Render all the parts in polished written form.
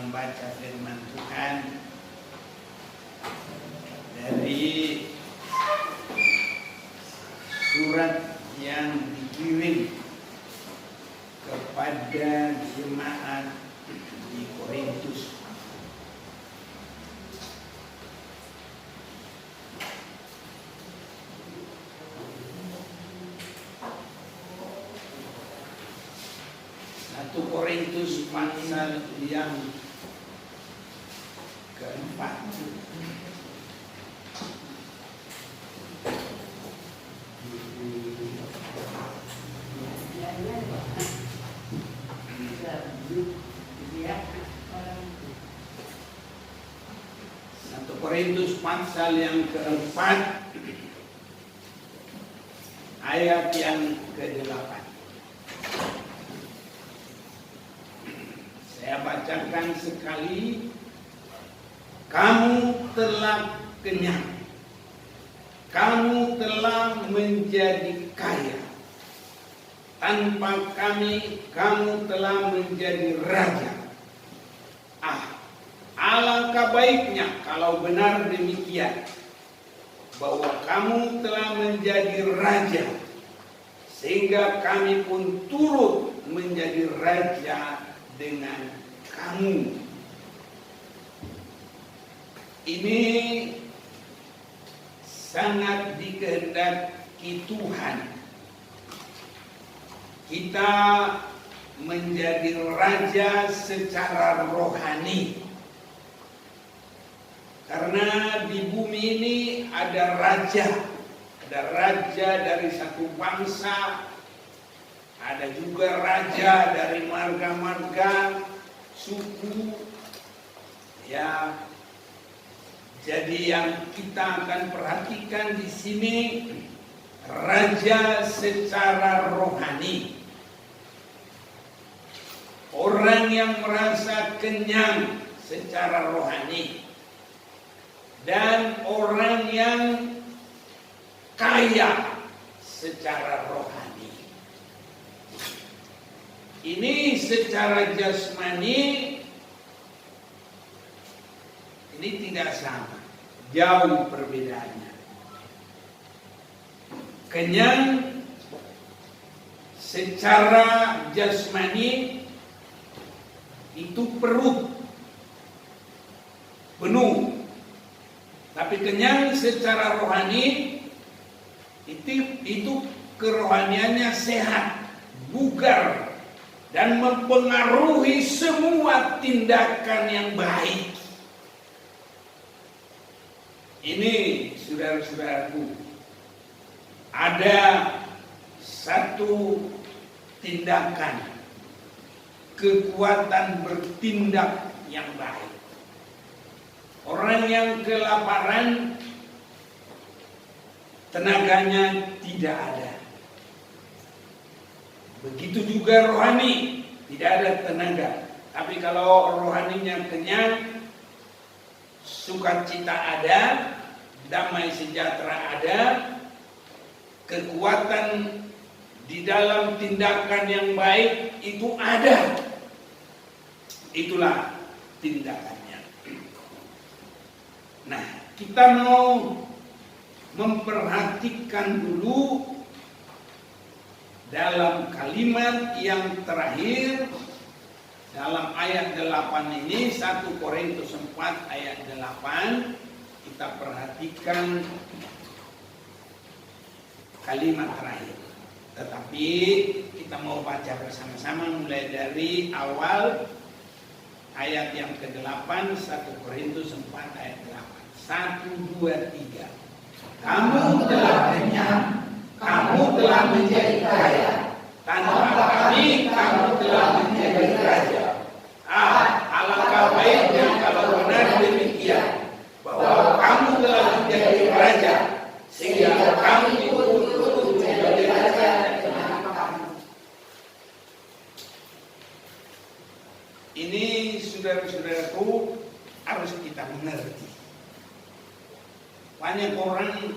membaca firman Tuhan dari surat yang dikirim kepada jemaat di Korintus. Satu Korintus pasal yang keempat. Satu Korintus pasal yang keempat ayat yang ke-8. Saya bacakan sekali. Kamu telah kenyang, kamu telah menjadi kaya. Tanpa kami, kamu telah menjadi raja. Alangkah baiknya kalau benar demikian, bahwa kamu telah menjadi raja, sehingga kami pun turut menjadi raja dengan kamu. Ini sangat dikehendaki Tuhan, kita menjadi raja secara rohani. Karena di bumi ini ada raja dari satu bangsa, ada juga raja dari marga-marga suku. Ya, jadi yang kita akan perhatikan di sini raja secara rohani. Orang yang merasa kenyang secara rohani dan orang yang kaya secara rohani. Ini secara jasmani ini tidak sama, jauh perbedaannya. Kenyang secara jasmani itu perut penuh, tapi kenyang secara rohani itu kerohaniannya sehat, bugar, dan mempengaruhi semua tindakan yang baik. Ini saudara-saudaraku, ada satu tindakan, kekuatan bertindak yang baik. Orang yang kelaparan, tenaganya tidak ada. Begitu juga rohani, tidak ada tenaga. Tapi kalau rohaninya kenyang, sukacita ada, damai sejahtera ada, kekuatan di dalam tindakan yang baik itu ada. Itulah tindakannya. Nah, kita mau memperhatikan dulu dalam kalimat yang terakhir dalam ayat 8 ini, 1 Korintus 4 ayat 8. Kita perhatikan kalimat terakhir. Tetapi kita mau baca bersama-sama mulai dari awal ayat yang ke-8, 1 Korintus 4 ayat 8. 1, 2, 3. Kamu telah kenyang, kamu telah menjadi kaya. Tanpa kami, kamu telah menjadi raja. Alangkah baiknya kalau benar demikian, bahwa kamu telah menjadi raja, sehingga kami pun turut menjadi raja dengan kamu. Ini saudara-saudaraku harus kita mengerti. Banyak orang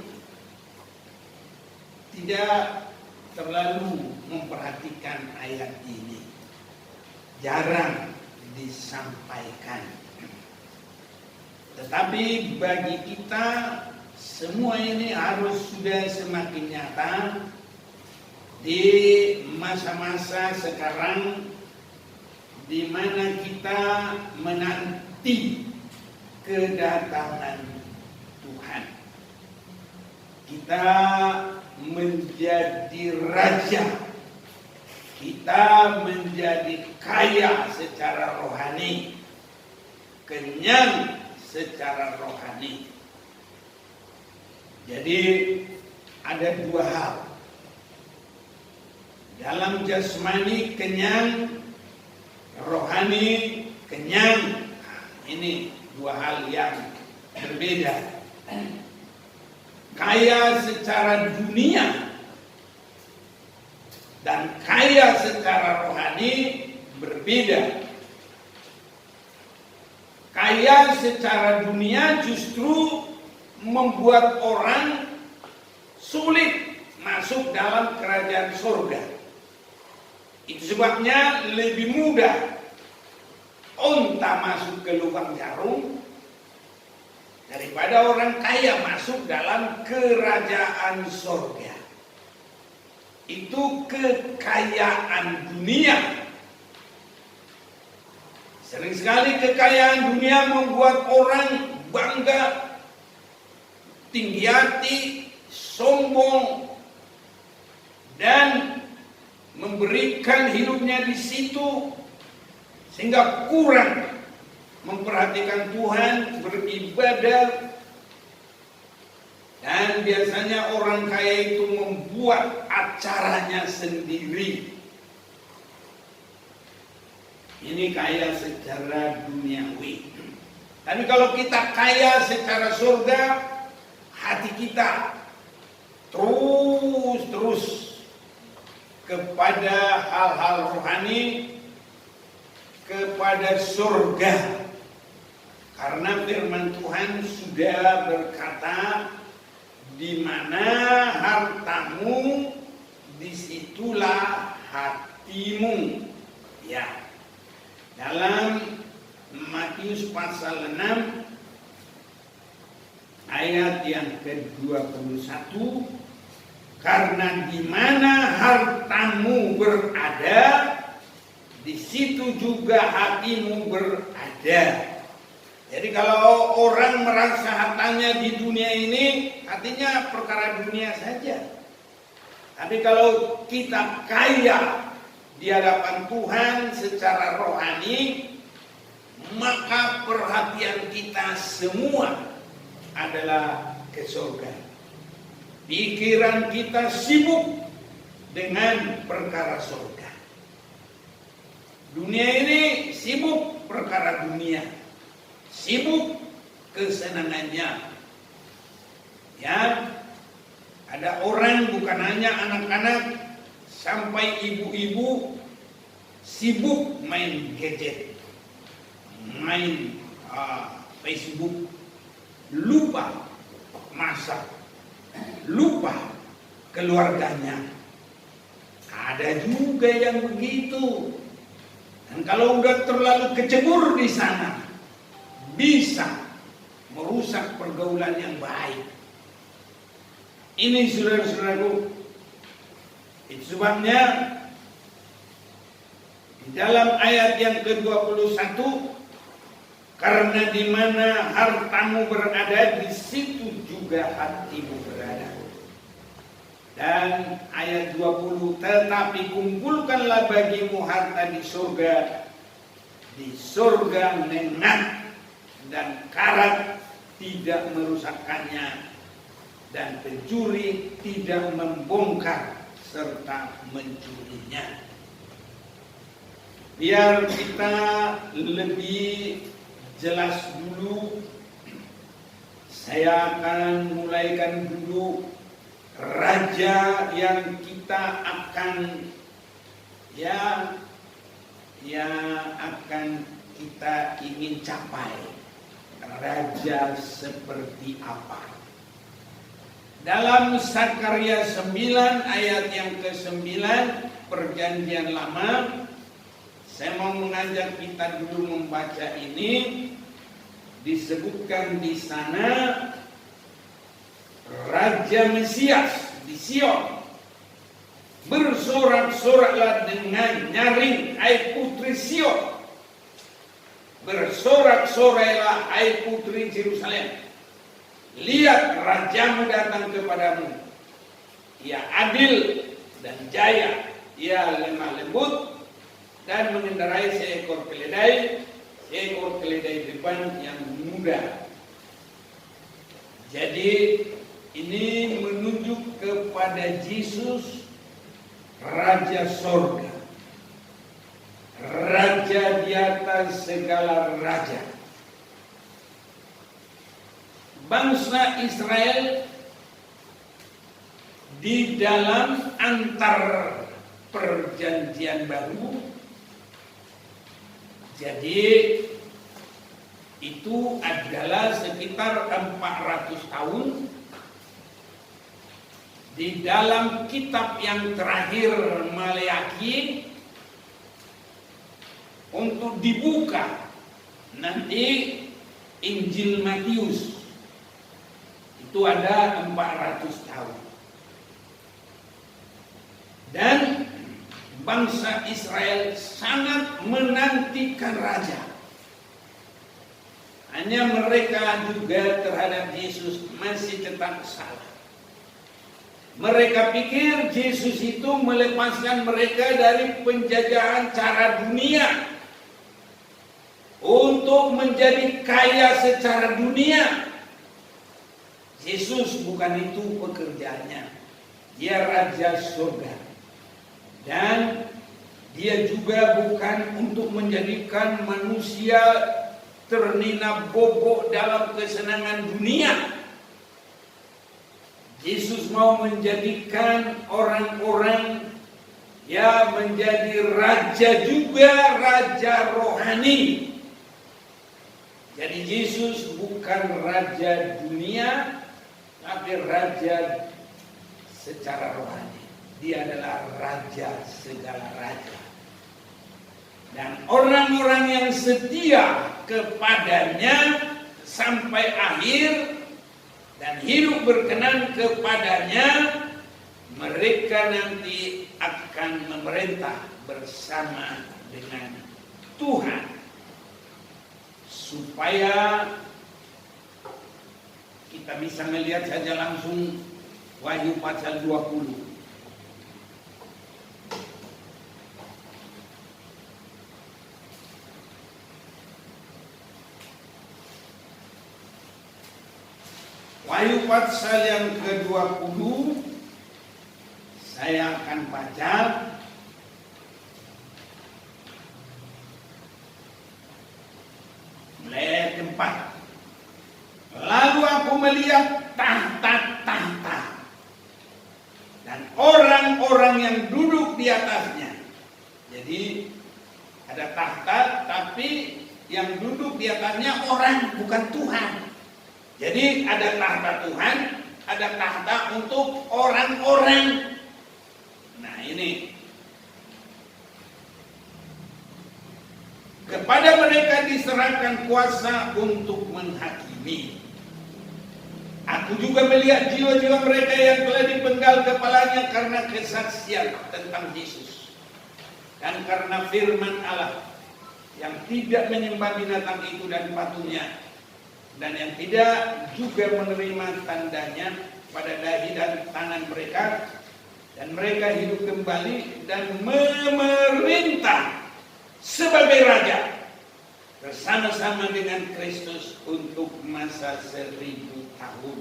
tidak terlalu memperhatikan ayat ini. Jarang disampaikan. Tetapi bagi kita semua ini harus sudah semakin nyata di masa-masa sekarang, di mana kita menanti kedatangan Tuhan. Kita menjadi raja, kita menjadi kaya secara rohani, kenyang secara rohani. Jadi ada dua hal. Dalam jasmani kenyang, rohani kenyang. Nah, ini dua hal yang berbeda. Kaya secara dunia dan kaya secara rohani berbeda. Kaya secara dunia justru membuat orang sulit masuk dalam kerajaan surga. Itu sebabnya lebih mudah unta masuk ke lubang jarum daripada orang kaya masuk dalam kerajaan surga. Itu kekayaan dunia. Sering sekali kekayaan dunia membuat orang bangga, tinggi hati, sombong, dan memberikan hidupnya di situ sehingga kurang memperhatikan Tuhan, beribadah. Dan biasanya orang kaya itu membuat acaranya sendiri. Ini kaya secara duniawi. Tapi kalau kita kaya secara surga, hati kita terus kepada hal-hal rohani, kepada surga. Karena firman Tuhan sudah berkata, di mana hartamu, disitulah hatimu. Ya. Dalam Matius pasal 6 ayat yang ke-21, karena di mana hartamu berada, di situ juga hatimu berada. Jadi kalau orang merasa hartanya di dunia ini, hatinya perkara dunia saja. Tapi kalau kita kaya di hadapan Tuhan secara rohani, maka perhatian kita semua adalah ke surga. Pikiran kita sibuk dengan perkara surga. Dunia ini sibuk perkara dunia, sibuk kesenangannya. Ya, ada orang, bukan hanya anak-anak, sampai ibu-ibu sibuk main gadget, main Facebook, lupa masak, lupa keluarganya. Ada juga yang begitu. Dan kalau udah terlalu kecebur di sana, bisa merusak pergaulan yang baik. Ini saudara-saudaraku, itu sebabnya di dalam ayat yang ke-21, karena di mana hartamu berada, di situ juga hatimu berada. Dan ayat 20, tetapi kumpulkanlah bagimu harta di surga nengat dan karat tidak merusakkannya, dan pencuri tidak membongkar serta mencurinya. Biar kita lebih jelas dulu, saya akan mulaikan dulu raja yang kita akan akan kita ingin capai. Raja seperti apa? Dalam Sakarya 9 ayat yang ke-9 Perjanjian Lama, saya mau mengajak kita dulu membaca ini, disebutkan di sana Raja Mesias di Sion. Bersorak-soraklah dengan nyaring, hai putri Sion. Bersorak-sorailah, hai putri Yerusalem. Lihat, rajamu datang kepadamu. Ia adil dan jaya, ia lemah lembut dan mengendarai seekor keledai depan yang muda. Jadi ini menunjuk kepada Yesus, Raja Sorga, Raja di atas segala raja. Bangsa Israel di dalam antar perjanjian baru, jadi itu adalah sekitar 400 tahun. Di dalam kitab yang terakhir Maleakhi untuk dibuka nanti Injil Matius itu ada 400 tahun. Dan bangsa Israel sangat menantikan raja. Hanya mereka juga terhadap Yesus masih tetap salah. Mereka pikir Yesus itu melepaskan mereka dari penjajahan cara dunia untuk menjadi kaya secara dunia. Yesus bukan itu pekerjaannya. Dia Raja Surga. Dan dia juga bukan untuk menjadikan manusia ternina bobok dalam kesenangan dunia. Yesus mau menjadikan orang-orang ya menjadi raja juga, raja rohani. Jadi Yesus bukan raja dunia, tapi raja secara rohani. Dia adalah raja segala raja. Dan orang-orang yang setia kepadanya sampai akhir dan hidup berkenan kepadanya, mereka nanti akan memerintah bersama dengan Tuhan. Supaya kita bisa melihat saja langsung Wahyu pasal 20. Wahyu pasal yang ke-20 saya akan baca mulai ayat 4. Lalu aku melihat tahta-tahta dan orang-orang yang duduk di atasnya. Jadi ada tahta tapi yang duduk di atasnya orang, bukan Tuhan. Jadi ada tahta Tuhan, ada tahta untuk orang-orang. Nah ini. Kepada mereka diserahkan kuasa untuk menghakimi. Aku juga melihat jiwa-jiwa mereka yang telah dipenggal kepalanya karena kesaksian tentang Yesus. Dan karena firman Allah yang tidak menyembah binatang itu dan patungnya. Dan yang tidak juga menerima tandanya pada dahi dan tangan mereka. Dan mereka hidup kembali dan memerintah sebagai raja bersama-sama dengan Kristus untuk masa 1000 tahun.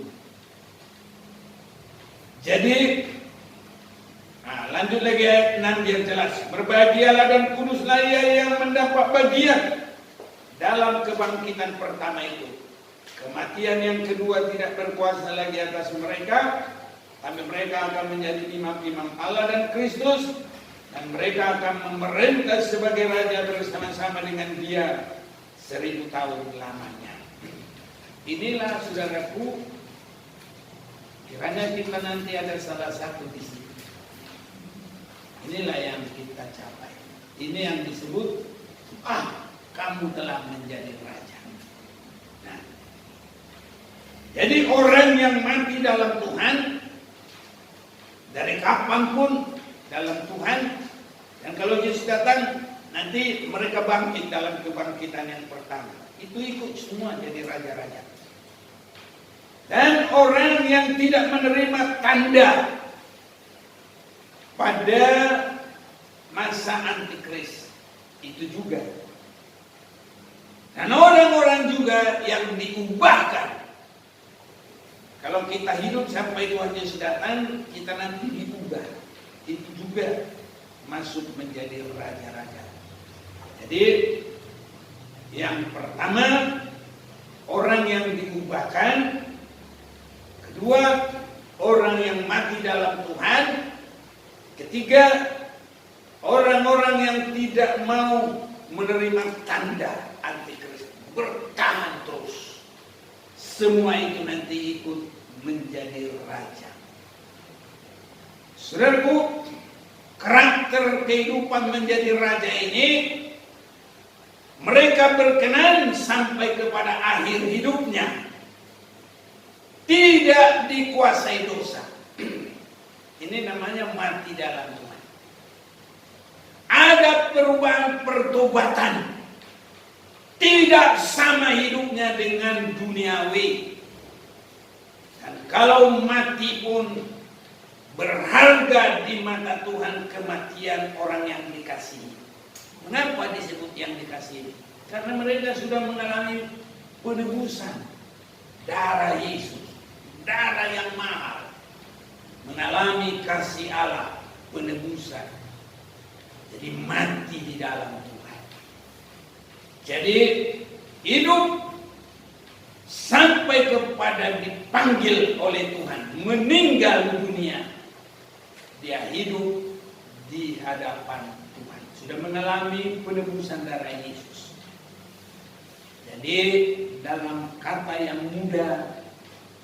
Jadi lanjut lagi ayat 6 yang jelas. Berbahagialah dan kuduslah ia yang mendapat bagian dalam kebangkitan pertama itu. Kematian yang kedua tidak berkuasa lagi atas mereka, tapi mereka akan menjadi imam-imam Allah dan Kristus, dan mereka akan memerintah sebagai raja bersama-sama dengan Dia 1000 tahun lamanya. Inilah saudaraku, kiranya kita nanti ada salah satu di sini. Inilah yang kita capai. Ini yang disebut kamu telah menjadi raja. Nah, jadi orang yang mati dalam Tuhan, dari kapanpun dalam Tuhan, dan kalau Yesus datang, nanti mereka bangkit dalam kebangkitan yang pertama. Itu ikut semua jadi raja-raja. Dan orang yang tidak menerima tanda pada masa antikris itu juga. Dan orang-orang juga yang diubahkan. Kalau kita hidup sampai Tuhan Yesus datang, kita nanti diubah. Itu juga masuk menjadi raja-raja. Jadi yang pertama, orang yang diubahkan. Kedua, orang yang mati dalam Tuhan. Ketiga, orang-orang yang tidak mau menerima tanda antikris, bertahan terus. Semua itu nanti ikut menjadi raja. Saudaraku, karakter kehidupan menjadi raja ini, mereka berkenan sampai kepada akhir hidupnya tidak dikuasai dosa. Ini namanya mati dalam Tuhan. Ada perubahan pertobatan. Tidak sama hidupnya dengan duniawi. Dan kalau mati pun berharga di mata Tuhan kematian orang yang dikasihi. Mengapa disebut yang dikasihi? Karena mereka sudah mengalami penebusan darah Yesus. Darah yang mahal, mengalami kasih Allah, penebusan. Jadi mati di dalam Tuhan. Jadi hidup sampai kepada dipanggil oleh Tuhan, meninggal dunia, dia hidup di hadapan Tuhan. Sudah mengalami penebusan darah Yesus. Jadi dalam kata yang mudah,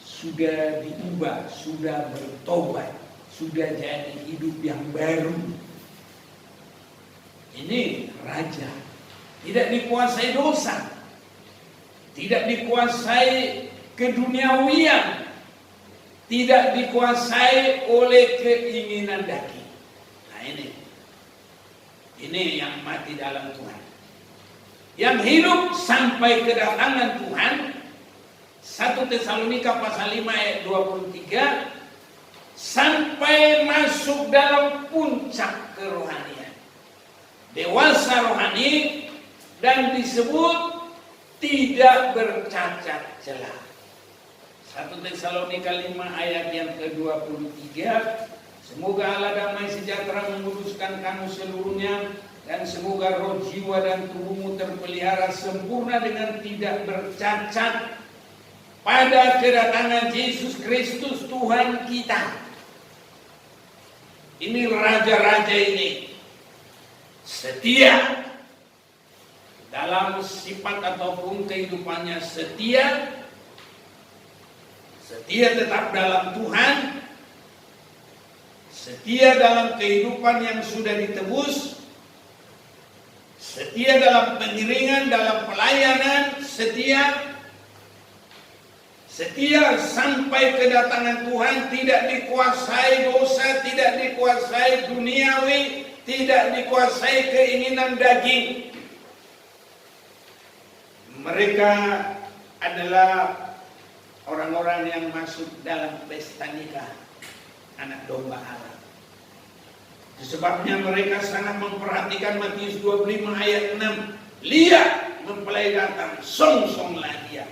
sudah diubah, sudah bertobat, sudah jadi hidup yang baru. Ini raja. Tidak dikuasai dosa. Tidak dikuasai keduniawian. Tidak dikuasai oleh keinginan daging. Nah ini yang mati dalam Tuhan. Yang hidup sampai kedatangan Tuhan. 1 Tesalonika pasal 5 ayat 23, sampai masuk dalam puncak kerohanian, dewasa rohani, dan disebut tidak bercacat celah. 1 Tesalonika 5 ayat yang ke-23, semoga Allah damai sejahtera menguduskan kamu seluruhnya, dan semoga roh, jiwa, dan tubuhmu terpelihara sempurna dengan tidak bercacat pada kedatangan Yesus Kristus Tuhan kita. Ini raja-raja ini setia dalam sifat ataupun kehidupannya, setia tetap dalam Tuhan, setia dalam kehidupan yang sudah ditebus, setia dalam pengiringan, dalam pelayanan, setia sampai kedatangan Tuhan, tidak dikuasai dosa, tidak dikuasai duniawi, tidak dikuasai keinginan daging. Mereka adalah orang-orang yang masuk dalam pesta nikah anak domba Allah. Sebabnya mereka sangat memperhatikan Matius 25 ayat 6. Lihat mempelai datang, songsonglah dia.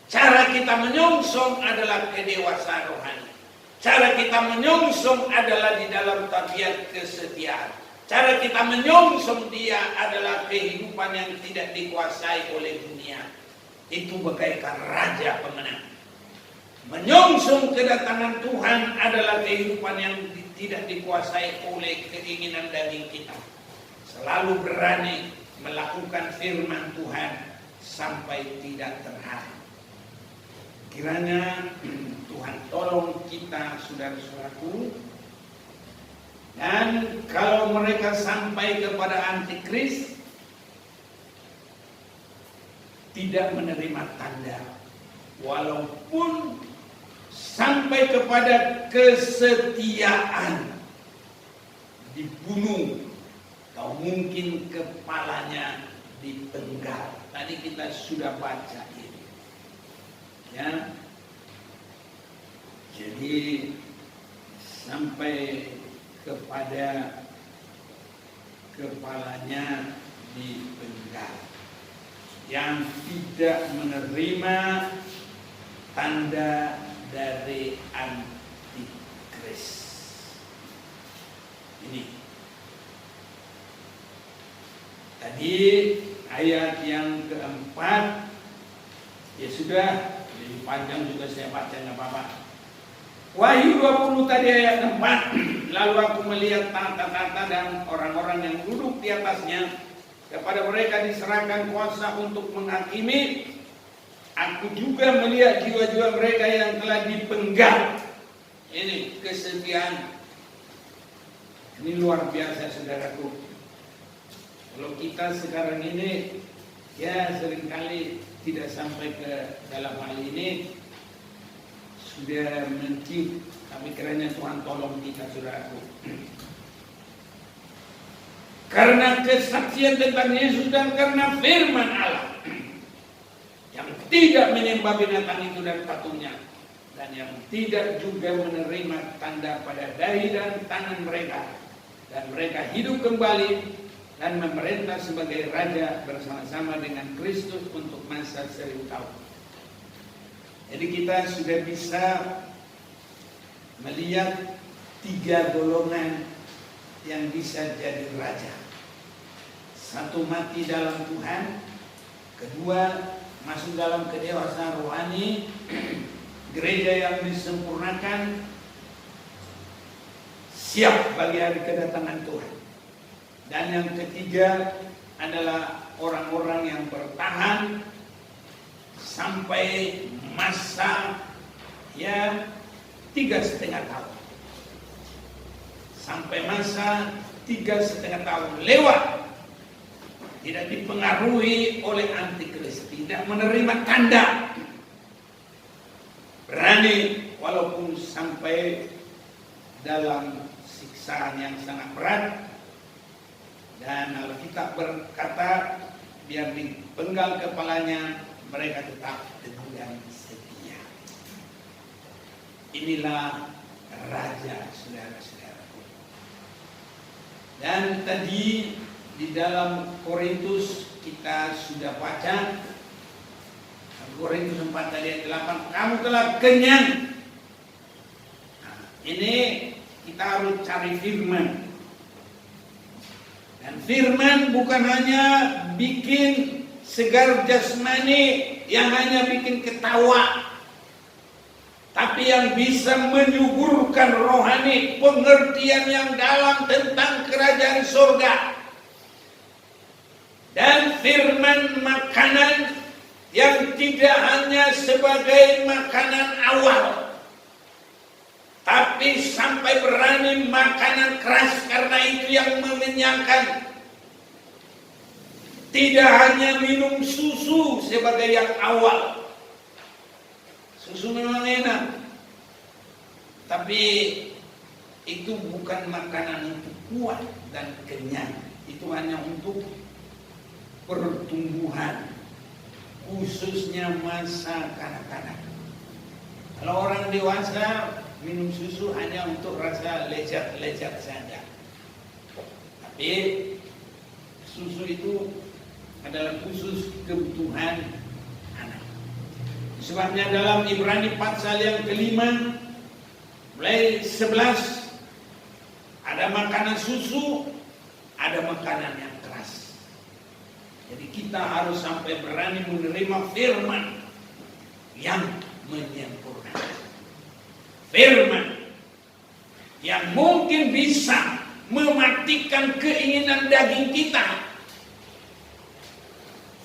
Cara kita menyongsong adalah kedewasaan rohani. Cara kita menyongsong adalah di dalam tabiat kesetiaan. Cara kita menyongsong dia adalah kehidupan yang tidak dikuasai oleh dunia. Itu bagaikan raja pemenang. Menyongsong kedatangan Tuhan adalah kehidupan yang tidak dikuasai oleh keinginan daging kita. Selalu berani melakukan firman Tuhan sampai tidak terhalang. Kiranya Tuhan tolong kita, saudara-saudaraku. Dan kalau mereka sampai kepada antikris, tidak menerima tanda, walaupun sampai kepada kesetiaan dibunuh atau mungkin kepalanya dipenggal. Tadi kita sudah baca ini, ya. Jadi sampai kepada kepalanya dipenggal, yang tidak menerima tanda dari antikris. Ini tadi ayat yang keempat, ya sudah, lebih panjang juga saya baca, nggak apa-apa. Wahyu 20 tadi ayat 4. Lalu aku melihat tahta-tahta dan orang-orang yang duduk di atasnya. Kepada mereka diserahkan kuasa untuk menghakimi. Aku juga melihat jiwa-jiwa mereka yang telah dipenggal. Ini kesetiaan. Ini luar biasa, saudaraku. Kalau kita sekarang ini, ya seringkali tidak sampai ke dalam hal ini, sudah mencium, tapi kiranya Tuhan tolong kita, saudaraku. Karena kesaksian tentang Yesus dan karena firman Allah, yang tidak menyembah binatang itu dan patungnya, dan yang tidak juga menerima tanda pada dahi dan tangan mereka, dan mereka hidup kembali dan memerintah sebagai raja bersama-sama dengan Kristus untuk masa 1000 tahun. Jadi kita sudah bisa melihat 3 golongan yang bisa jadi raja. Satu, mati dalam Tuhan. Kedua, masuk dalam kedewasaan rohani, gereja yang disempurnakan, siap bagi hari kedatangan Tuhan. Dan yang ketiga adalah orang-orang yang bertahan sampai masa, ya, 3,5 tahun. Sampai masa 3,5 tahun lewat, tidak dipengaruhi oleh antikris, tidak menerima tanda, berani walaupun sampai dalam siksaan yang sangat berat. Dan Alkitab berkata, biar dipenggal kepalanya, mereka tetap teguh dan setia. Inilah raja, saudara-saudaraku. Dan tadi di dalam Korintus kita sudah baca, Korintus 4 tadi ayat 8, kamu telah kenyang. Nah, ini kita harus cari firman. Dan firman bukan hanya bikin segar jasmani, yang hanya bikin ketawa, tapi yang bisa menyuburkan rohani, pengertian yang dalam tentang kerajaan surga. Dan firman makanan yang tidak hanya sebagai makanan awal, tapi sampai berani makanan keras, karena itu yang mengenyangkan. Tidak hanya minum susu sebagai yang awal. Susu memang enak, tapi itu bukan makanan untuk kuat dan kenyang. Itu hanya untuk pertumbuhan, khususnya masa kanak-kanak. Kalau orang dewasa minum susu hanya untuk rasa lezat-lezat saja. Tapi susu itu adalah khusus kebutuhan anak. Sebabnya dalam Ibrani pasal yang kelima, mulai 11, ada makanan susu, ada makanan yang keras. Jadi kita harus sampai berani menerima firman yang menyempurnakan. Firman yang mungkin bisa mematikan keinginan daging kita.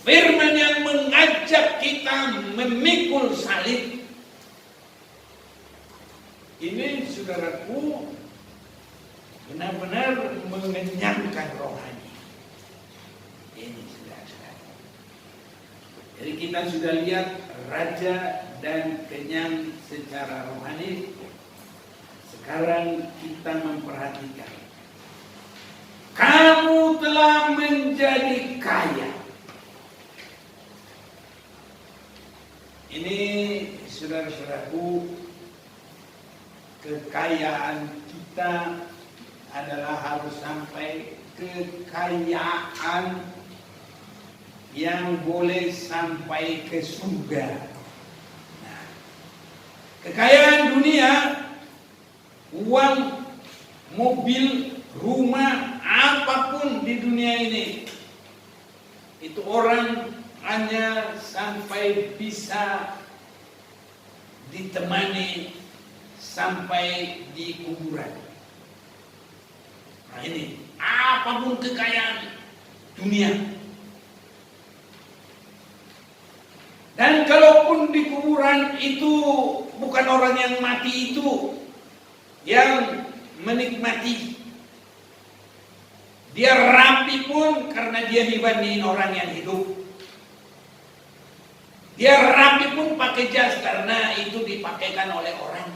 Firman yang mengajak kita memikul salib. Ini, saudaraku, benar-benar mengenyangkan rohani. Ini, saudara-saudara. Jadi kita sudah lihat raja dan kenyang secara rohani. Sekarang kita memperhatikan, kamu telah menjadi kaya. Ini saudara-saudaraku, kekayaan kita adalah harus sampai kekayaan yang boleh sampai ke surga. Nah, kekayaan dunia, uang, mobil, rumah, apapun di dunia ini, itu orang hanya sampai bisa ditemani sampai di kuburan. Nah ini, apapun kekayaan dunia. Dan kalaupun di kuburan itu bukan orang yang mati itu yang menikmati. Dia rapi pun karena dia dibandingin orang yang hidup. Dia rapi pun pakai jas karena itu dipakaikan oleh orang.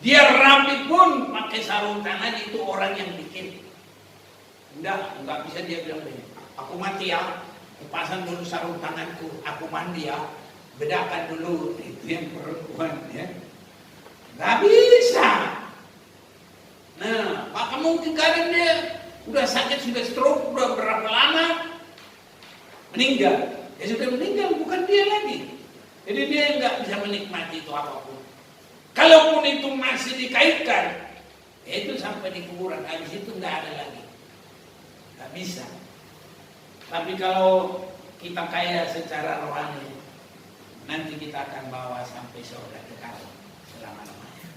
Dia rapi pun pakai sarung tangan itu orang yang bikin. Enggak bisa dia bilang begini, aku mati ya, aku pasang dulu sarung tanganku, aku mandi ya, bedakan dulu, itu yang perempuan ya. Enggak bisa. Nah, maka mungkin kadang dia udah sakit, sudah stroke, udah berapa lama meninggal. Ya sudah meninggal, bukan dia lagi. Jadi dia nggak bisa menikmati itu apapun. Kalaupun itu masih dikaitkan, ya itu sampai di kuburan, habis itu nggak ada lagi. Nggak bisa. Tapi kalau kita kaya secara rohani, nanti kita akan bawa sampai surga kekal selama-lamanya.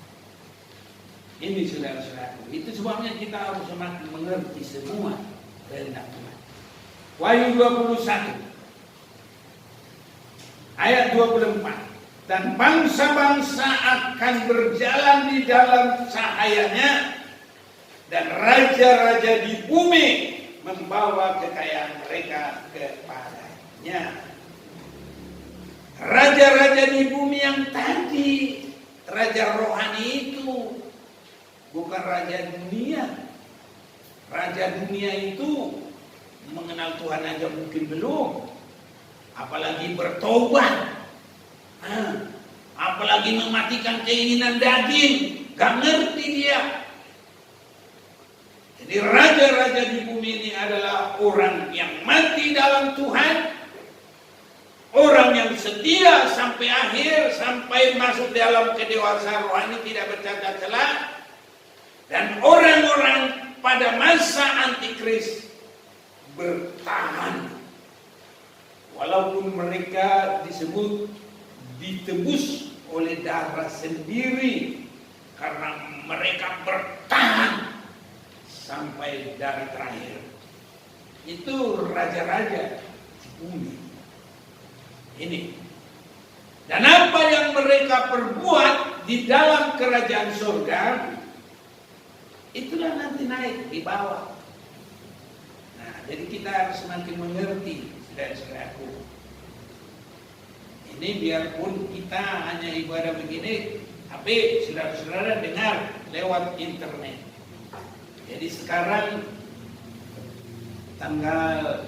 Ini saudara-saudaraku, itu sebabnya kita harus semakin mengerti semua kehendak Tuhan. Wahyu 21 ayat 24, dan bangsa-bangsa akan berjalan di dalam cahayanya, dan raja-raja di bumi membawa kekayaan mereka kepadanya. Raja-raja di bumi yang tadi, raja rohani itu, bukan raja dunia. Raja dunia itu mengenal Tuhan aja mungkin belum, apalagi bertobat, apalagi mematikan keinginan daging, gak ngerti dia. Jadi raja-raja di bumi ini adalah orang yang mati dalam Tuhan, orang yang setia sampai akhir, sampai masuk dalam kedewasaan rohani tidak bercacat celah, dan orang-orang pada masa antikris bertahan. Walaupun mereka disebut ditebus oleh darah sendiri, karena mereka bertahan sampai darah terakhir. Itu raja-raja di bumi ini. Dan apa yang mereka perbuat di dalam kerajaan surga, itulah nanti naik di bawah. Nah, jadi kita harus semakin mengerti, saudara-saudaraku. Ini biarpun kita hanya ibadah begini, tapi saudara-saudara dengar lewat internet. Jadi sekarang tanggal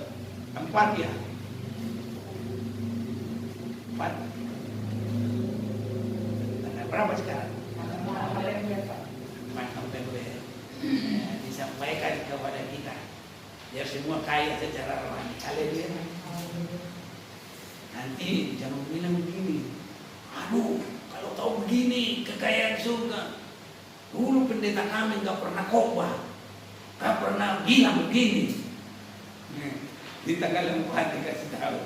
4 ya, 4. Tanggal berapa sekarang? 4 November. Disampaikan kepada kita biar semua kaya secara rohani. Haleluya. Nanti jangan bilang begini, aduh kalau tahu begini kekayaan surga, dulu pendeta kami gak pernah khotbah, gak pernah bilang begini. Di tanggal 4 dikasih tahu,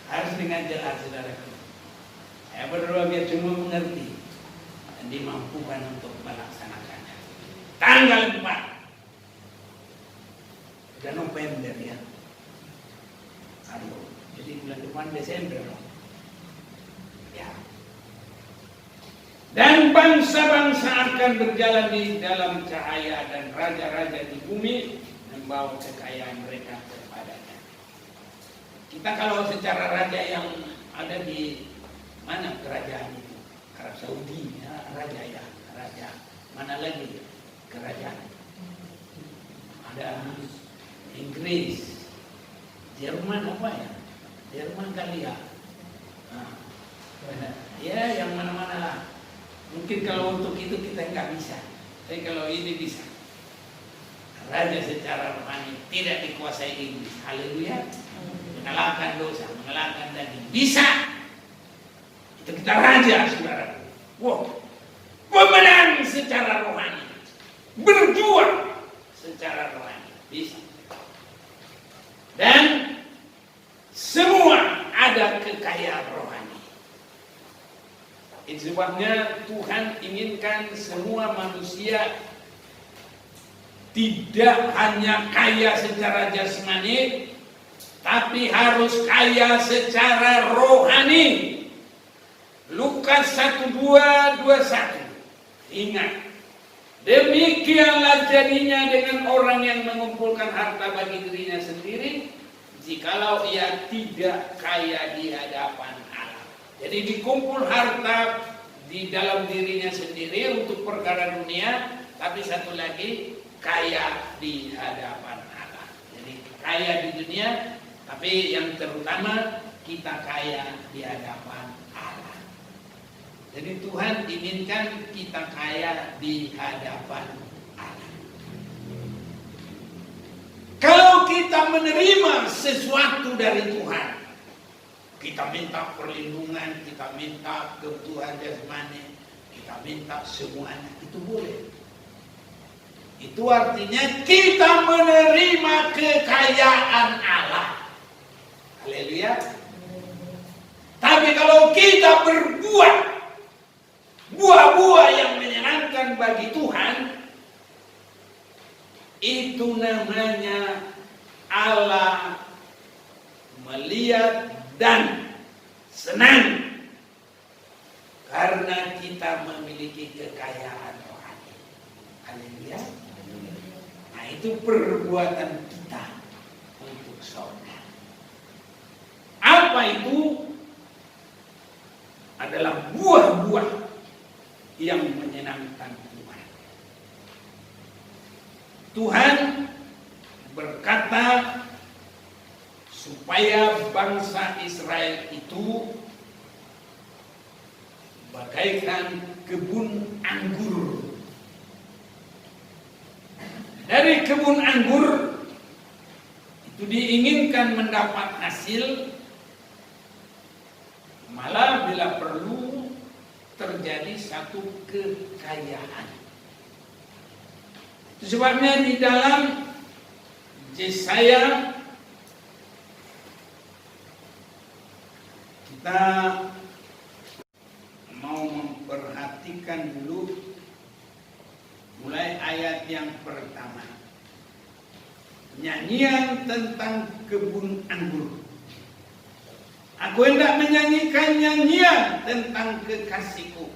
harus dengan jelas saudaraku. Saya berdoa biar semua mengerti dan dimampukan untuk melaksanakannya. Tanggal 4 udah November ya. Aduh, jadi bulan depan Desember loh. Ya. Dan bangsa-bangsa akan berjalan di dalam cahaya, dan raja-raja di bumi membawa kekayaan mereka kepadanya. Kita kalau secara raja yang ada di mana kerajaan itu, Arab Saudi, ya, raja. Mana lagi kerajaan? Ada Inggris, Jerman apa ya? Jerman kali ya. Nah, ya yang mana-mana lah. Mungkin kalau untuk itu kita nggak bisa, tapi kalau ini bisa. Raja secara rohani tidak dikuasai Inggris. Haleluya. Mengalahkan dosa, mengalahkan daging. Bisa. Itu kita raja, saudara. Wow. Pemenang secara rohani. Berjuang secara rohani. Bisa. Dan semua ada kekayaan rohani. Itu sebabnya Tuhan inginkan semua manusia tidak hanya kaya secara jasmani, tapi harus kaya secara rohani. Lukas 1:2-21. Ingat, demikianlah jadinya dengan orang yang mengumpulkan harta bagi dirinya sendiri, jikalau ia tidak kaya di hadapan Allah. Jadi dikumpul harta di dalam dirinya sendiri untuk perkara dunia, tapi satu lagi kaya di hadapan Allah. Jadi kaya di dunia, tapi yang terutama kita kaya di hadapan Allah. Jadi Tuhan inginkan kita kaya di hadapan Allah. Kalau kita menerima sesuatu dari Tuhan, kita minta perlindungan, kita minta kebutuhan jasmani, kita minta semuanya, itu boleh. Itu artinya kita menerima kekayaan Allah. Haleluya. Tapi kalau kita berbuat buah-buah yang menyenangkan bagi Tuhan, itu namanya Allah melihat dan senang karena kita memiliki kekayaan rohani. Haleluya. Nah, itu perbuatan kita untuk surga. Apa itu? Adalah buah-buah yang menyenangkan Tuhan. Tuhan berkata supaya bangsa Israel itu bagaikan kebun anggur. Dari kebun anggur itu diinginkan mendapat hasil, malah bila perlu terjadi satu kekayaan. Itu sebabnya di dalam Yesaya kita mau memperhatikan dulu mulai ayat yang pertama. Nyanyian tentang kebun anggur. Aku hendak menyanyikan nyanyian tentang kekasihku.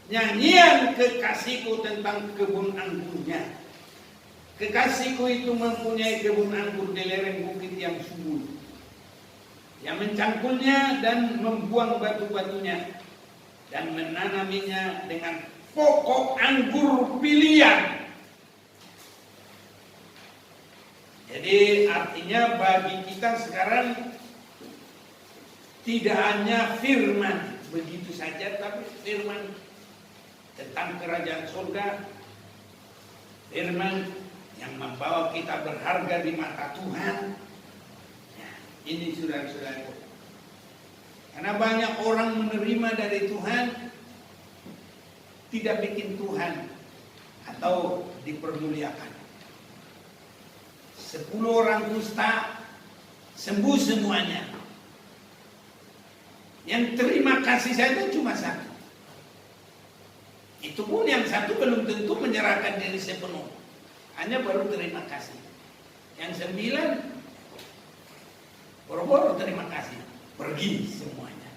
Nyanyian kekasihku tentang kebun anggurnya. Kekasihku itu mempunyai kebun anggur di lereng bukit yang subur, yang mencangkulnya dan membuang batu-batunya, dan menanaminya dengan pokok anggur pilihan. Jadi artinya bagi kita sekarang tidak hanya firman begitu saja, tapi firman tentang kerajaan surga, firman yang membawa kita berharga di mata Tuhan. Ya, ini saudara-saudaraku. Karena banyak orang menerima dari Tuhan tidak bikin Tuhan atau dipermuliakan. 10 orang kusta sembuh semuanya. Yang terima kasih saja cuma 1. Itu pun yang 1 belum tentu menyerahkan diri sepenuh, hanya baru terima kasih. Yang 9 boro-boro terima kasih, pergi semuanya.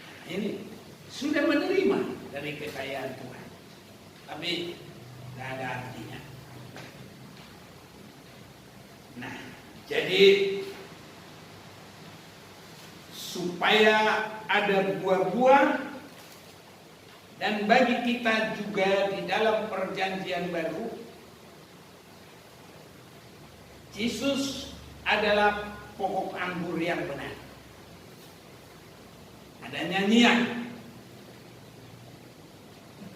Nah, ini sudah menerima dari kekayaan Tuhan, tapi tidak ada artinya. Nah, jadi supaya ada buah-buah. Dan bagi kita juga di dalam perjanjian baru, Yesus adalah pokok anggur yang benar. Ada nyanyian,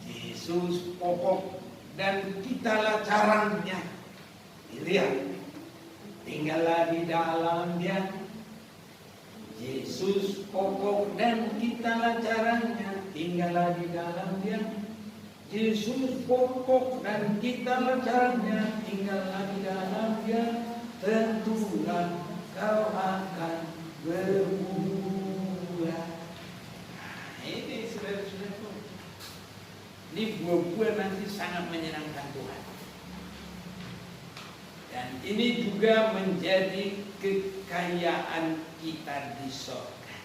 Yesus pokok dan kitalah carangnya. Lihat, tinggallah di dalam Dia. Yesus pokok dan kitalah carangnya, tinggallah di dalam Dia. Yesus pokok dan kitalah carangnya, tinggallah di dalam Dia. Tentulah kau akan berbuah. Nah, ini saudara-saudara, ini buah-buah nanti sangat menyenangkan Tuhan. Dan ini juga menjadi kekayaan kita di surga.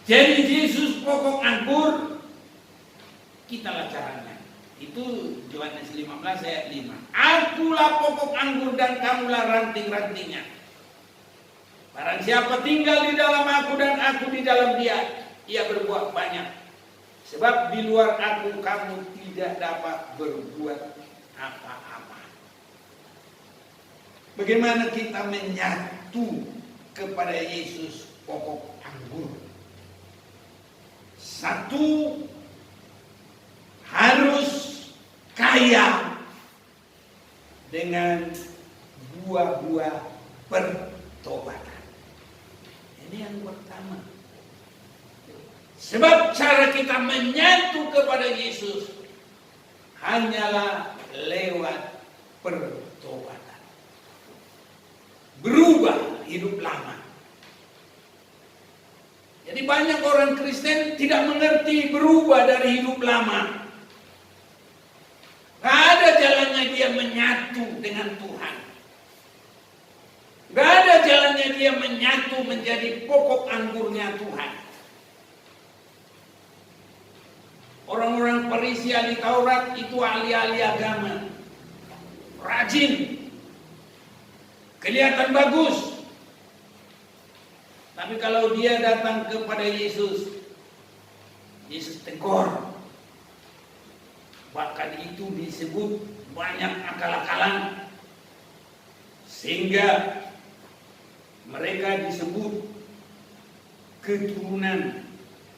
Jadi Yesus pokok anggur, kitalah caranya. Itu Yohanes 15 ayat 5. Akulah pokok anggur dan kamulah ranting-rantingnya. Barang siapa tinggal di dalam aku dan aku di dalam dia, ia berbuat banyak. Sebab di luar aku kamu tidak dapat berbuat apa-apa. Bagaimana kita menyatu kepada Yesus pokok anggur? Satu, harus kaya dengan buah-buah pertobatan. Ini yang pertama. Sebab cara kita menyatu kepada Yesus hanyalah lewat pertobatan. Berubah hidup lama. Jadi banyak orang Kristen tidak mengerti berubah dari hidup lama. Gak ada jalannya dia menyatu dengan Tuhan. Gak ada jalannya dia menyatu menjadi pokok anggurnya Tuhan. Orang-orang Farisi ahli Taurat itu ahli-ahli agama. Rajin. Kelihatan bagus. Tapi kalau dia datang kepada Yesus, Yesus tegur. Bahkan itu disebut banyak akal-akalan. Sehingga mereka disebut keturunan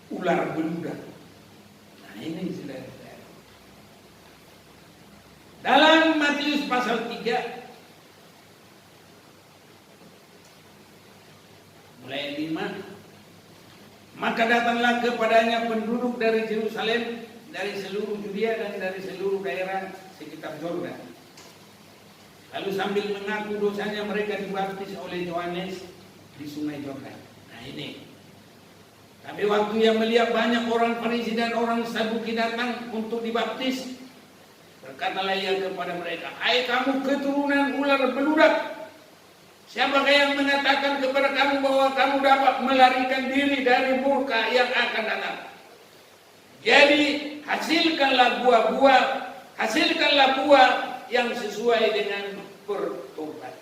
ular beludak. Nah ini saudara-saudara. Dalam Matius pasal 3 mulai 5, maka datanglah kepadanya penduduk dari Yerusalem, dari seluruh Judea dan dari seluruh daerah sekitar Yordan. Lalu sambil mengaku dosanya mereka dibaptis oleh Yohanes di sungai Yordan. Nah ini. Tapi waktu yang melihat banyak orang Farisi dan orang Saduki datang untuk dibaptis, berkatalah ia kepada mereka, "Hai kamu keturunan ular beludak, siapakah yang mengatakan kepada kamu bahwa kamu dapat melarikan diri dari murka yang akan datang? Jadi hasilkanlah buah yang sesuai dengan pertobatan.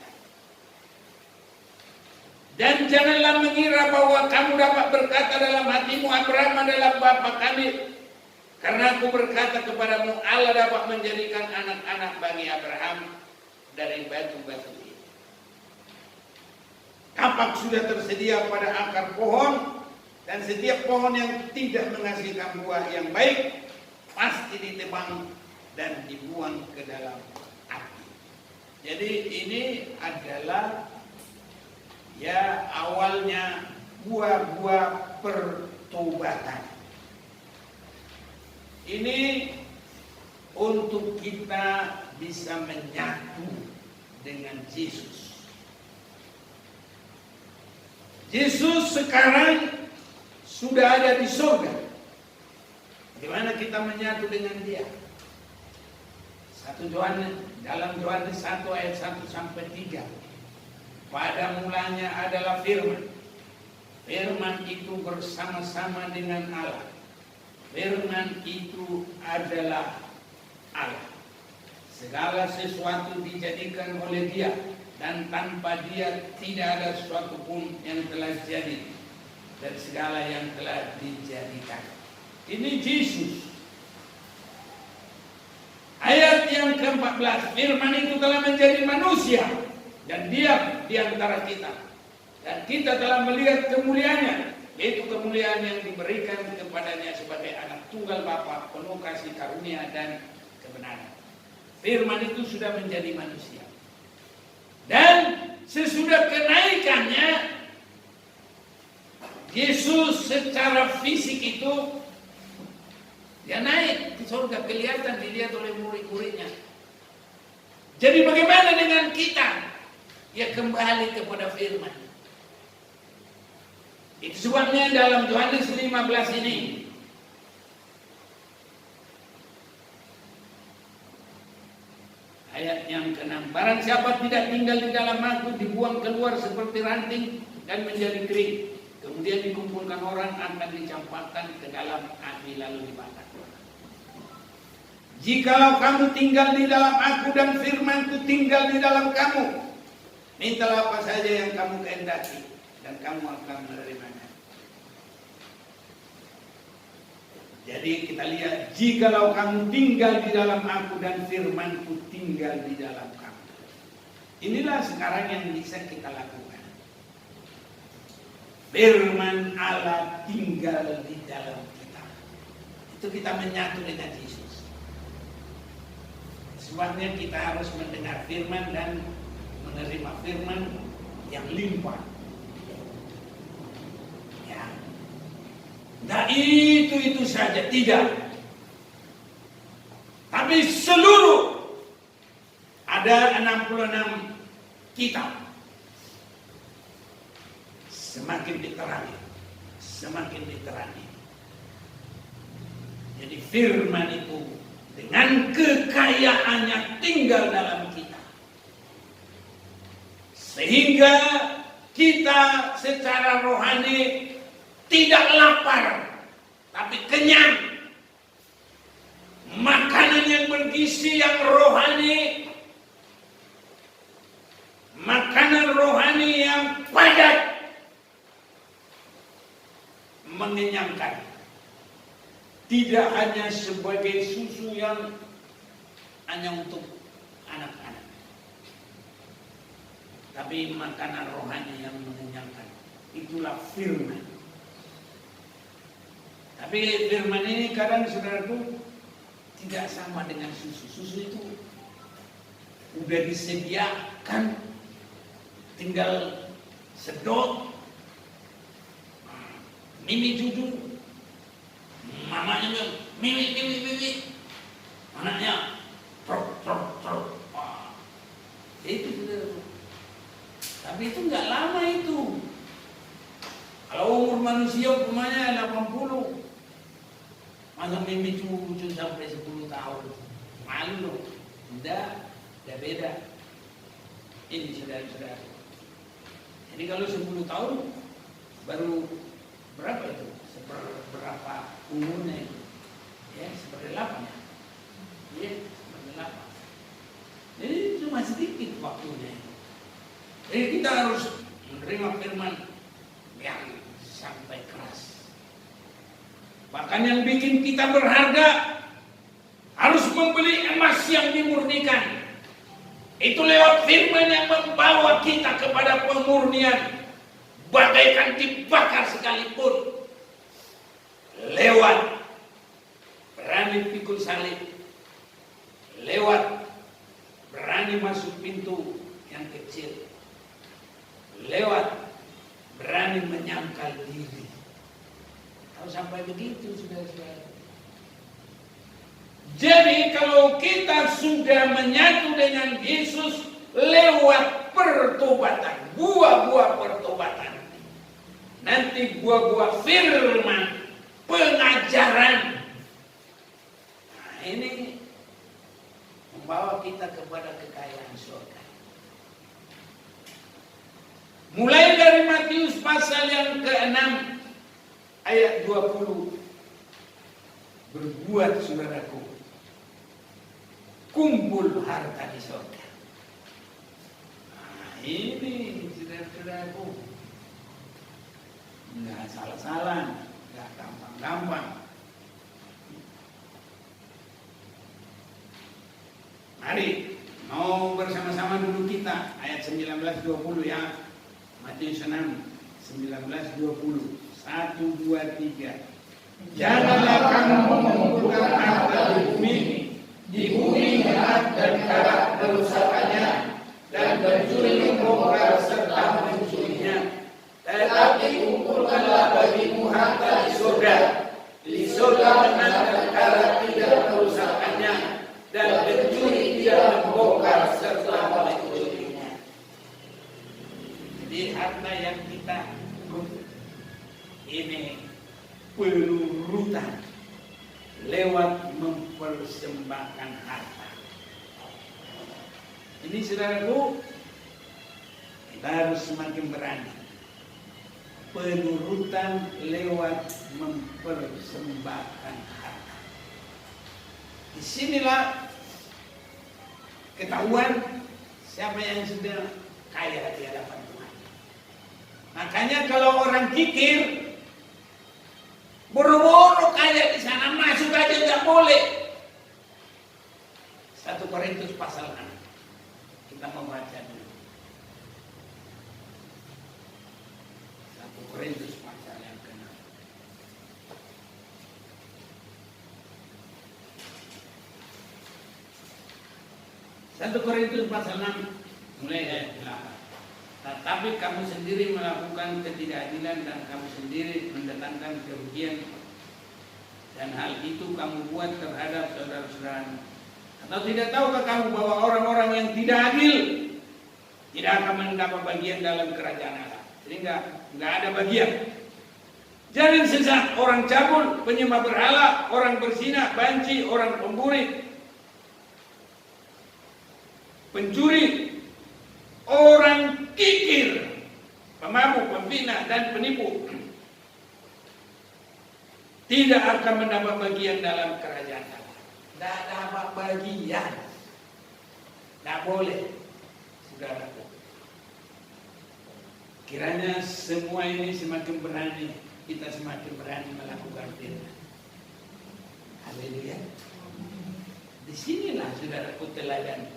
Dan janganlah mengira bahwa kamu dapat berkata dalam hatimu, Abraham adalah bapa kami. Karena aku berkata kepadamu, Allah dapat menjadikan anak-anak bagi Abraham dari batu-batu ini. Kapak sudah tersedia pada akar pohon, dan setiap pohon yang tidak menghasilkan buah yang baik pasti ditebang dan dibuang ke dalam api." Jadi ini adalah ya awalnya buah-buah pertobatan. Ini untuk kita bisa menyatu dengan Yesus. Yesus sekarang sudah ada di surga. Bagaimana kita menyatu dengan Dia? Dalam Yohanes 1 ayat 1 sampai 3. Pada mulanya adalah firman. Firman itu bersama-sama dengan Allah. Firman itu adalah Allah. Segala sesuatu dijadikan oleh Dia, dan tanpa Dia tidak ada sesuatu pun yang telah jadi dan segala yang telah dijadikan. Ini Yesus. Ayat yang ke-14, firman itu telah menjadi manusia dan diam di antara kita. Dan kita telah melihat kemuliaannya, yaitu kemuliaan yang diberikan kepadanya sebagai anak tunggal Bapa, penuh kasih karunia dan kebenaran. Firman itu sudah menjadi manusia. Dan sesudah kenaikannya, Yesus secara fisik itu dia naik ke surga, kelihatan dilihat oleh murid-muridnya. Jadi bagaimana dengan kita? Ya kembali kepada firman. Itu sebabnya dalam Yohanes 15 ini ayat yang ke-6, barang siapa tidak tinggal di dalam aku, dibuang keluar seperti ranting dan menjadi kering. Kemudian dikumpulkan orang, akan dicampakkan ke dalam api lalu dibakar. Jikalau kamu tinggal di dalam aku dan firmanku tinggal di dalam kamu, mintalah apa saja yang kamu kehendaki dan kamu akan menerimanya. Jadi kita lihat, jikalau kamu tinggal di dalam aku dan firmanku tinggal di dalam kamu. Inilah sekarang yang bisa kita lakukan. Firman Allah tinggal di dalam kita. Itu kita menyatu dengan Yesus. Sebabnya kita harus mendengar firman dan menerima firman yang limpah. Ya. Nah itu saja, tidak. Tapi seluruh ada 66 kitab. Semakin diterangi, semakin diterangi. Jadi firman itu dengan kekayaannya tinggal dalam kita. Sehingga kita secara rohani tidak lapar, tapi kenyang. Makanan yang bergizi, yang rohani, makanan rohani yang padat, mengenyangkan. Tidak hanya sebagai susu yang hanya untuk anak-anak, tapi makanan rohani yang mengenyangkan. Itulah firman. Tapi firman ini kadang saudaraku tidak sama dengan susu. Susu itu udah disediakan, tinggal sedot, mimi cucu, mamanya bilang mimi, anaknya truk. Itu saudaraku. Tapi itu nggak lama itu. Kalau umur manusia umumnya 80, masa mimi cucu sampai 10 tahun, malu loh. Udah beda. Ini saudara-saudara. Jadi kalau 10 tahun baru berapa itu? Berapa umurnya itu? Ya, seperti 8 ya. Iya, seperti 8. Jadi cuma sedikit waktunya. Jadi kita harus menerima firman yang sampai keras. Bahkan yang bikin kita berharga harus membeli emas yang dimurnikan. Itu lewat firman yang membawa kita kepada pemurnian. Bagaikan dibakar sekalipun. Lewat berani pikul salib. Lewat berani masuk pintu yang kecil. Lewat berani menyangkal diri. Tahu sampai begitu saudara-saudara. Jadi kalau kita sudah menyatu dengan Yesus lewat pertobatan, buah-buah pertobatan, nanti buah-buah firman, pengajaran, nah ini membawa kita kepada kekayaan surga. Mulai dari Matius pasal yang ke-6 ayat 20. Berbuat saudaraku, kumpul harta di surga. Nah, ini saudara-saudaraku, nggak salah-salah, nggak gampang-gampang. Mari mau bersama-sama dulu kita ayat 19-20 ya. Matius 6 19-20. 1, 2, 3. Janganlah kamu mengumpulkan harta di bumi gelap dan karat kerusakannya, dan pencuri membongkar serta mencurinya. Tetapi kumpulkanlah bagimu harta di surga. Di surga mana dan karat tidak kerusakannya, dan pencuri tidak membongkar serta mencurinya. Jadi harta yang kita ini penurutan lewat mempersembahkan harta. Ini saudaraku, kita harus semakin berani. Penurutan lewat mempersembahkan harta. Disinilah ketahuan siapa yang sudah kaya di hadapan Tuhan. Makanya kalau orang kikir boro-boro kaya di sana, masuk aja nggak boleh. 1 Korintus pasal 6. Kita mau baca dulu. 1 Korintus pasal yang ke-6. 1 Korintus pasal 6 mulai ayat 8. Tetapi kamu sendiri melakukan ketidakadilan dan kamu sendiri mendatangkan kerugian, dan hal itu kamu buat terhadap saudara-saudaramu. Atau tidak tahukah kamu bahwa orang-orang yang tidak adil tidak akan mendapat bagian dalam kerajaan Allah? Jadi nggak ada bagian. Jangan sesat, orang cabul, penyembah berhala, orang berzina, banci, orang pemburi, pencuri, orang kikir, pemabuk, pembina, dan penipu tidak akan mendapat bagian dalam kerajaan Allah. Tidak dapat bagian, tidak boleh, saudaraku. Kiranya semua ini semakin berani, kita semakin berani melakukan firman. Haleluya. Disinilah saudaraku teladan.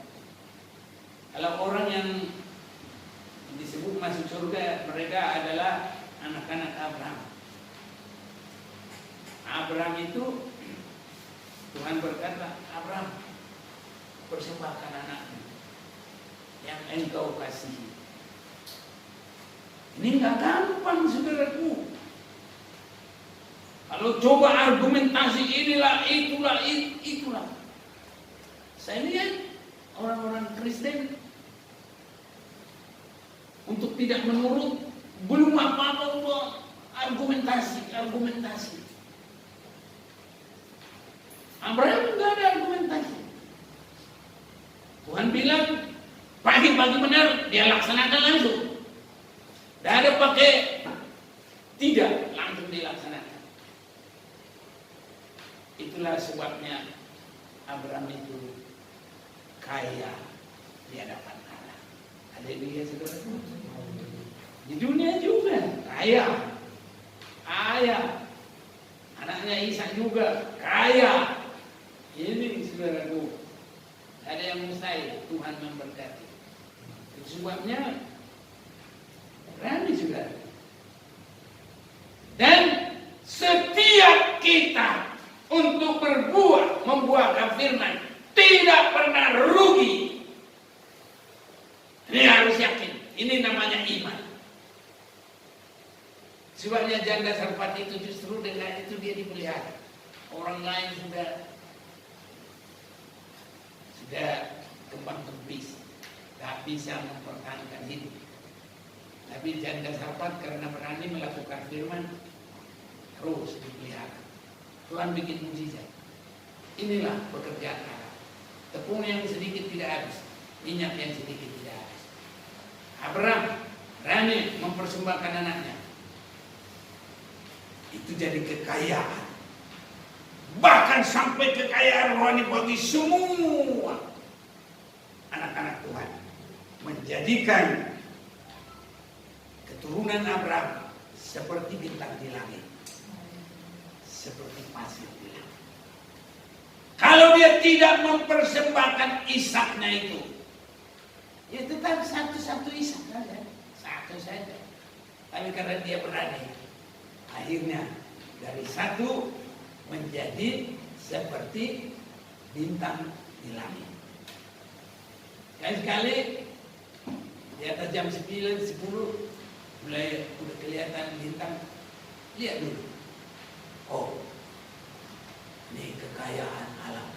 Kalau orang yang disebut masuk surga, mereka adalah anak-anak Abraham. Abraham itu Tuhan berkata, Abraham, persembahkan anakmu yang engkau kasihi. Ini nggak gampang, saudaraku. Kalau coba argumentasi inilah, itulah. Saya lihat orang-orang Kristen untuk tidak menurut, belum apa-apa argumentasi. Abraham nggak ada argumentasi. Tuhan bilang pagi-pagi benar, dia laksanakan langsung. Tidak ada pakai tidak, langsung dilaksanakan. Itulah sebabnya Abraham itu kaya di hadapan Allah. Haleluya, saudara. Di dunia juga kaya. Anaknya Ishak juga kaya. Ini saudaraku, ada yang mustahil, Tuhan memberkati. Itu sebabnya berani, saudara. Dan setiap kita untuk membuahkan firman tidak pernah rugi. Ini harus yakin. Ini namanya iman. Sebabnya janda Sarfat itu justru dengan itu dia dipelihara. Orang lain sudah kembang kempis, tak bisa mempertahankan hidup. Tapi janda Sarfat karena berani melakukan firman, terus dipelihara. Tuhan bikin mujizat. Inilah pekerjaan Allah. Tepung yang sedikit tidak habis, minyak yang sedikit tidak habis. Abraham berani mempersembahkan anaknya. Itu jadi kekayaan. Bahkan sampai kekayaan rohani bagi semua anak-anak Tuhan. Menjadikan keturunan Abraham seperti bintang di langit, seperti pasir di langit. Kalau dia tidak mempersembahkan Ishaknya itu, ya tetap satu-satu Ishak saja, satu saja. Tapi karena dia berani, akhirnya dari satu menjadi seperti bintang di langit. Kali-kali di atas jam 9, 10 mulai udah kelihatan bintang, lihat dulu. Oh, ini kekayaan alam.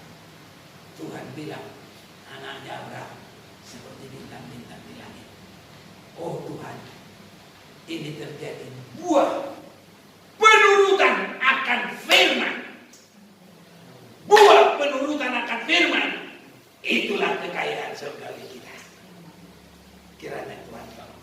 Tuhan bilang anaknya Abraham seperti bintang-bintang di langit. Oh Tuhan, ini terjadi buah penurutan akan firman. Buah penurutan akan firman. Itulah kekayaan surgawi kita. Kiranya Tuhan tolong.